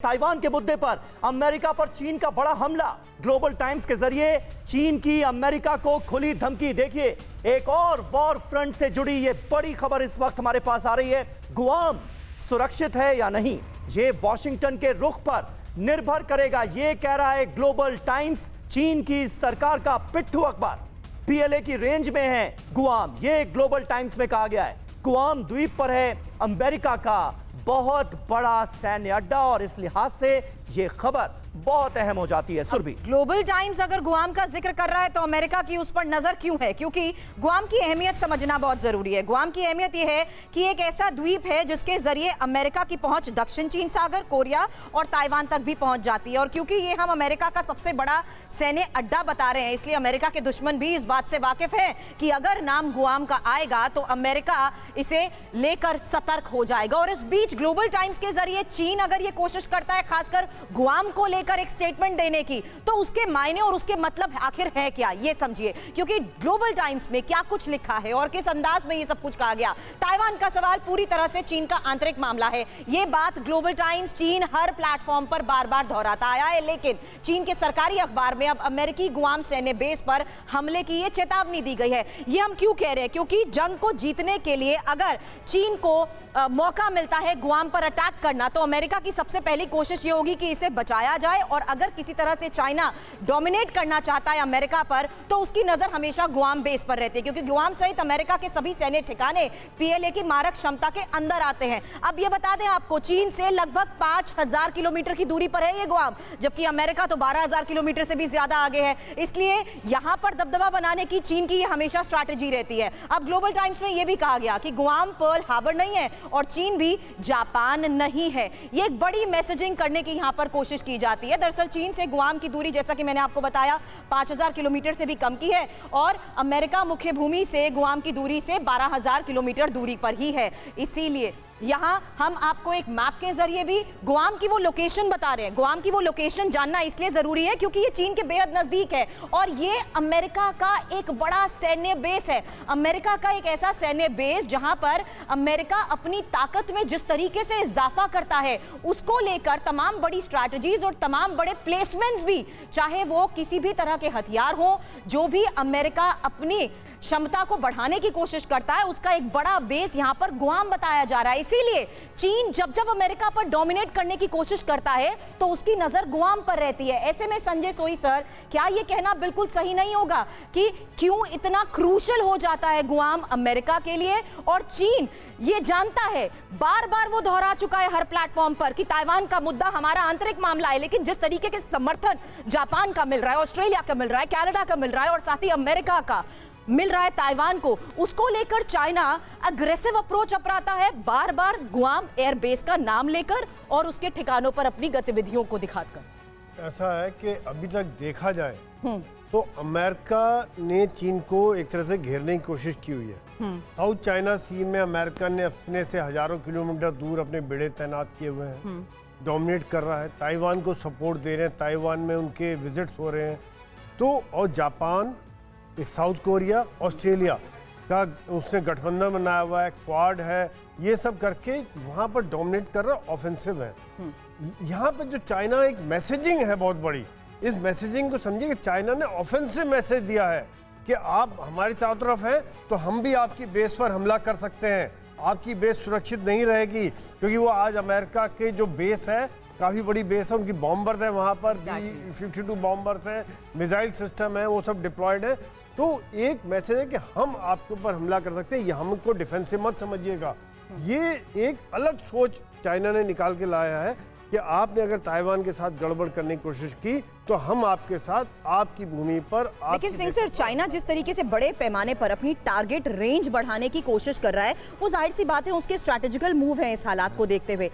Taiwan के मुद्दे पर अमेरिका पर चीन का बड़ा हमला। ग्लोबल टाइम्स के जरिए चीन की अमेरिका को खुली धमकी। देखिए, एक और वॉर फ्रंट से जुड़ी ये बड़ी खबर इस वक्त हमारे पास आ रही है। गुआम सुरक्षित है या नहीं, ये वॉशिंगटन के रुख पर निर्भर करेगा, ये कह रहा है ग्लोबल टाइम्स। चीन की सरकार का पिट्ठू अखबार। पीएलए की रेंज में है गुआम, ये ग्लोबल टाइम्स में कहा गया है। गुआम द्वीप पर है अमेरिका का बहुत बड़ा सैन्य अड्डा और इस लिहाज से ये खबर बहुत अहम हो जाती है। सुरभि, ग्लोबल टाइम्स अगर गुआम का जिक्र कर रहा है तो अमेरिका की उस पर नजर क्यों है? क्योंकि गुआम की अहमियत समझना बहुत जरूरी है। गुआम की अहमियत यह है कि एक ऐसा द्वीप है जिसके जरिए अमेरिका की पहुंच दक्षिण चीन सागर, कोरिया और ताइवान तक भी पहुंच जाती है। और क्योंकि ये हम अमेरिका का सबसे बड़ा सैन्य अड्डा बता रहे हैं, इसलिए अमेरिका के दुश्मन भी इस बात से वाकिफ है कि अगर नाम गुआम का आएगा तो अमेरिका इसे लेकर सतर्क हो जाएगा। और इस बीच ग्लोबल टाइम्स के जरिए चीन अगर ये कोशिश करता है खासकर गुआम को लेकर एक स्टेटमेंट देने की, तो उसके मायने और उसके मतलब आखिर है क्या, ये समझिए। क्योंकि ग्लोबल टाइम्स में क्या कुछ लिखा है और किस अंदाज में ये सब कुछ कहा गया। ताइवान का सवाल पूरी तरह से चीन का आंतरिक मामला है, ये बात ग्लोबल टाइम्स चीन हर प्लेटफॉर्म पर बार बार दोहराता आया है। लेकिन चीन के सरकारी अखबार में अब अमेरिकी गुआम सैन्य बेस पर हमले की ये चेतावनी दी गई है। ये हम क्यों कह रहे हैं? क्योंकि जंग को जीतने के लिए अगर चीन को मौका मिलता है गुआम पर अटैक करना, तो अमेरिका की सबसे पहली कोशिश ये होगी कि इसे बचाया जाए। और अगर किसी तरह से चाइना डोमिनेट करना चाहता है अमेरिका पर, तो उसकी नजर हमेशा गुआम बेस पर रहती है, क्योंकि गुआम सहित अमेरिका के सभी सैन्य ठिकाने पीएलए की मारक क्षमता के अंदर आते हैं। अब ये बता दें आपको, चीन से लगभग 5000 किलोमीटर की दूरी पर है ये गुआम, जबकि अमेरिका तो 12000 किलोमीटर से भी ज्यादा आगे है। इसलिए यहां पर दबदबा बनाने की चीन की ये हमेशा स्ट्रैटेजी रहती है। अब ग्लोबल टाइम्स में यह भी कहा गया कि गुआम पर्ल हार्बर नहीं है और चीन भी जापान नहीं है। ये एक बड़ी मैसेजिंग करने की यहां पर कोशिश की जाती है। दरअसल चीन से गुआम की दूरी, जैसा कि मैंने आपको बताया, 5000 किलोमीटर से भी कम की है और अमेरिका मुख्य भूमि से गुआम की दूरी से 12000 किलोमीटर दूरी पर ही है। इसीलिए यहां हम आपको एक मैप के जरिए भी गुआम की वो लोकेशन बता रहे हैं। गुआम की वो लोकेशन जानना इसलिए जरूरी है क्योंकि ये चीन के बेहद नजदीक है और ये अमेरिका का एक बड़ा सैन्य बेस है। अमेरिका का एक ऐसा सैन्य बेस जहां पर अमेरिका अपनी ताकत में जिस तरीके से इजाफा करता है, उसको लेकर तमाम बड़ी स्ट्रैटेजीज और तमाम बड़े प्लेसमेंट्स भी, चाहे वो किसी भी तरह के हथियार हो, जो भी अमेरिका अपनी क्षमता को बढ़ाने की कोशिश करता है, उसका एक बड़ा बेस यहां पर गुआम बताया जा रहा है। इसीलिए चीन जब जब अमेरिका पर डोमिनेट करने की कोशिश करता है तो उसकी नजर गुआम पर रहती है। ऐसे में संजय सोई सर, क्या यह कहना बिल्कुल सही नहीं होगा कि क्यों इतना क्रूशल हो जाता है गुआम अमेरिका के लिए? और चीन ये जानता है, बार बार वो दोहरा चुका है हर प्लेटफॉर्म पर कि ताइवान का मुद्दा हमारा आंतरिक मामला है। लेकिन जिस तरीके के समर्थन जापान का मिल रहा है, ऑस्ट्रेलिया का मिल रहा है, कनाडा का मिल रहा है और साथ ही अमेरिका का मिल रहा है ताइवान को, उसको लेकर चाइना अग्रेसिव अप्रोच अपनाता है, बार बार गुआम एयरबेस का नाम लेकर और उसके ठिकानों पर अपनी गतिविधियों को दिखाकर। ऐसा है कि अभी तक देखा जाए तो अमेरिका ने चीन को एक तरह से घेरने की कोशिश की हुई है। साउथ चाइना सी में अमेरिका ने अपने से हजारों किलोमीटर दूर अपने बेड़े तैनात किए हुए हैं, डोमिनेट कर रहा है, ताइवान को सपोर्ट दे रहे हैं, ताइवान में उनके विजिट्स हो रहे हैं। तो और जापान, एक साउथ कोरिया, ऑस्ट्रेलिया का उसने गठबंधन बनाया हुआ है, क्वाड है, ये सब करके वहाँ पर डोमिनेट कर रहा है, ऑफेंसिव है। यहाँ पर जो चाइना एक मैसेजिंग है बहुत बड़ी, इस मैसेजिंग को समझिए कि चाइना ने ऑफेंसिव मैसेज दिया है कि आप हमारी चारों तरफ हैं तो हम भी आपकी बेस पर हमला कर सकते हैं, आपकी बेस सुरक्षित नहीं रहेगी। क्योंकि वो आज अमेरिका के जो बेस है, काफ़ी बड़ी बेस है, उनकी बॉम्बर्स है वहाँ पर, B-52 बॉम्बर्स हैं, मिसाइल सिस्टम है, वो सब डिप्लॉयड है। तो एक मैसेज है कि हम आपके ऊपर हमला कर सकते हैं, ये हमको डिफेंसिव मत समझिएगा। ये एक अलग सोच चाइना ने निकाल के लाया है कि आपने अगर ताइवान के साथ गड़बड़ करने की कोशिश की तो हम आपके साथ आपकी भूमि पर। लेकिन सिंह सर, चाइना जिस तरीके से बड़े पैमाने पर अपनी टारगेट रेंज बढ़ाने की कोशिश कर रहा है, वो जाहिर सी बात है उसके स्ट्रैटेजिकल मूव है इस हालात को देखते हुए।